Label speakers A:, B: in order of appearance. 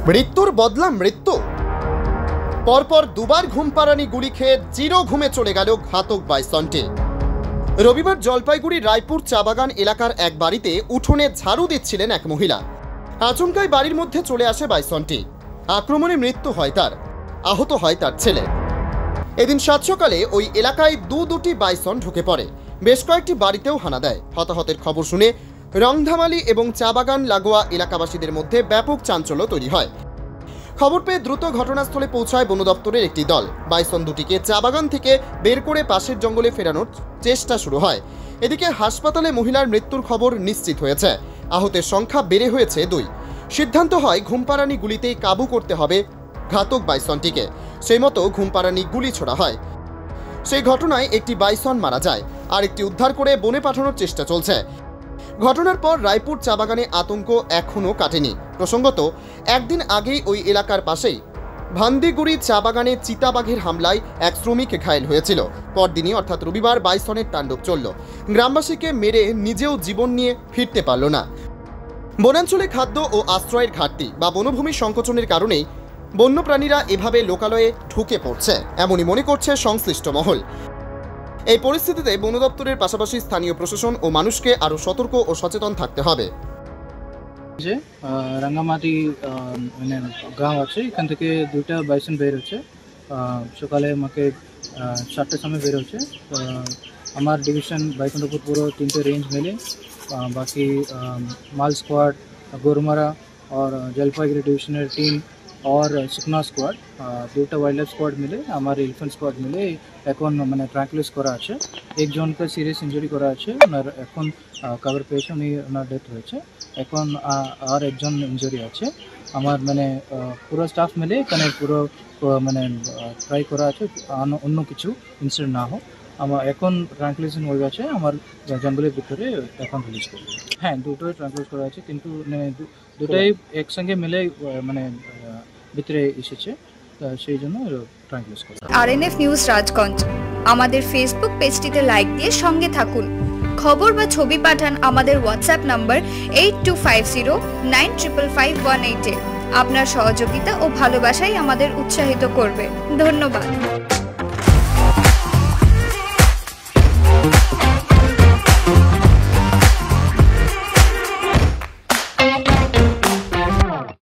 A: মৃত্যুর বদলা মৃত্যু। পরপর দুবার ঘুমপাড়ানি গুলি খেয়ে চির ঘুমে চলে গেল ঘাতক বাইসনটি। রবিবার জলপাইগুড়ি রায়পুর চাবাগান এলাকার এক বাড়িতে উঠোনে ঝাড়ু দিচ্ছিলেন এক মহিলা। আচমকাই বাড়ির মধ্যে চলে আসে বাইসনটি। আক্রমণে মৃত্যু হয় তার, আহত হয় তার ছেলে। এদিন সাত সকালে ওই এলাকায় দুটি বাইসন ঢুকে পড়ে, বেশ কয়েকটি বাড়িতেও হানা দেয়। হতাহতের খবর শুনে রংধামালি এবং চাবাগান লাগোয়া এলাকাবাসীদের মধ্যে ব্যাপক চাঞ্চল্য তৈরি হয়। খবর পেয়ে দ্রুত ঘটনাস্থলে পৌঁছায় বন দপ্তরের একটি দল। বাইসন দুটিকে চাবাগান থেকে বের করে পাশের জঙ্গলে ফেরানোর চেষ্টা শুরু হয়। এদিকে হাসপাতালে মহিলার মৃত্যুর খবর নিশ্চিত হয়েছে। আহতের সংখ্যা বেড়ে হয়েছে 2। সিদ্ধান্ত হয় ঘুমপাড়ানি গুলিতেই কাবু করতে হবে ঘাতক বাইসনটিকে। সেই মতো ঘুমপাড়ানি গুলি ছোড়া হয়। সেই ঘটনায় একটি বাইসন মারা যায়, আর একটি উদ্ধার করে বনে পাঠানোর চেষ্টা চলছে। ঘটনার পর রায়পুর চাবাগানে আতঙ্ক এখনও কাটেনি। প্রসঙ্গত, একদিন আগেই ওই এলাকার পাশেই ভান্দিগুড়ি চাবাগানে চিতাবাঘের হামলায় এক শ্রমিক ঘায়েল হয়েছিল। পরদিনই অর্থাৎ রবিবার বাইসনের তাণ্ডব চলল। গ্রামবাসীকে মেরে নিজেও জীবন নিয়ে ফিরতে পারল না। বনাঞ্চলে খাদ্য ও আশ্রয়ের ঘাটতি বা বনভূমি সংকোচনের কারণেই বন্যপ্রাণীরা এভাবে লোকালয়ে ঢুকে পড়ছে, এমনই মনে করছে সংশ্লিষ্ট মহল। এই পরিস্থিতিতে বন দপ্তরের পাশাপাশি স্থানীয় প্রশাসন ও মানুষকে আরো সতর্ক ও সচেতন থাকতে হবে।
B: যে রাঙ্গামাটি মানে গাঁও আছে, এখান থেকে 2টা বাইসন বের হচ্ছে। সকালে আমাকে 7টার সময় বের হচ্ছে। আমার ডিভিশন বাইকুণ্ঠপুর পুরো 3টে রেঞ্জ मिले, बाकी माल स्क्वाड, गोरमारा और जलपाईगुड़ी डिविशनर टीम और सुखना स्क्वाड, 2টা वाइल्ड लाइफ स्क्वाड मिले, আমার এলিফ্যান্ট স্কোয়াড মিলে এখন মানে ট্রাঙ্কুলাইজ করা আছে। একজনকে সিরিয়াস ইঞ্জুরি করা আছে, ওনার এখন কভার পেয়েছে, উনি ওনার ডেথ হয়েছে। এখন আর একজন ইঞ্জুরি আছে। আমার মানে পুরো স্টাফ মিলে এখানে পুরো মানে ট্রাই করা আছে অন্য কিছু ইনসিডেন্ট না হোক। আমার এখন ট্রাঙ্কুলাইজেশন হয়ে গেছে, আমার জঙ্গলের ভিতরে এখন রিলিজ করবো। হ্যাঁ, দুটোই ট্রাঙ্কুলাইজ করা আছে, কিন্তু দুটাই একসঙ্গে মিলে মানে ভিতরে এসেছে, সেই জন্য ট্রাঙ্কুলাইজ করা।
C: আরএনএফ নিউজ রাজগঞ্জ আমাদের ফেসবুক পেজটিতে লাইক দিয়ে সঙ্গে থাকুন। খবর বা ছবি পাঠান আমাদের হোয়াটসঅ্যাপ নাম্বার 8250955518 আপনার সহযোগিতা ও ভালোবাসাই আমাদের উৎসাহিত করবে। ধন্যবাদ।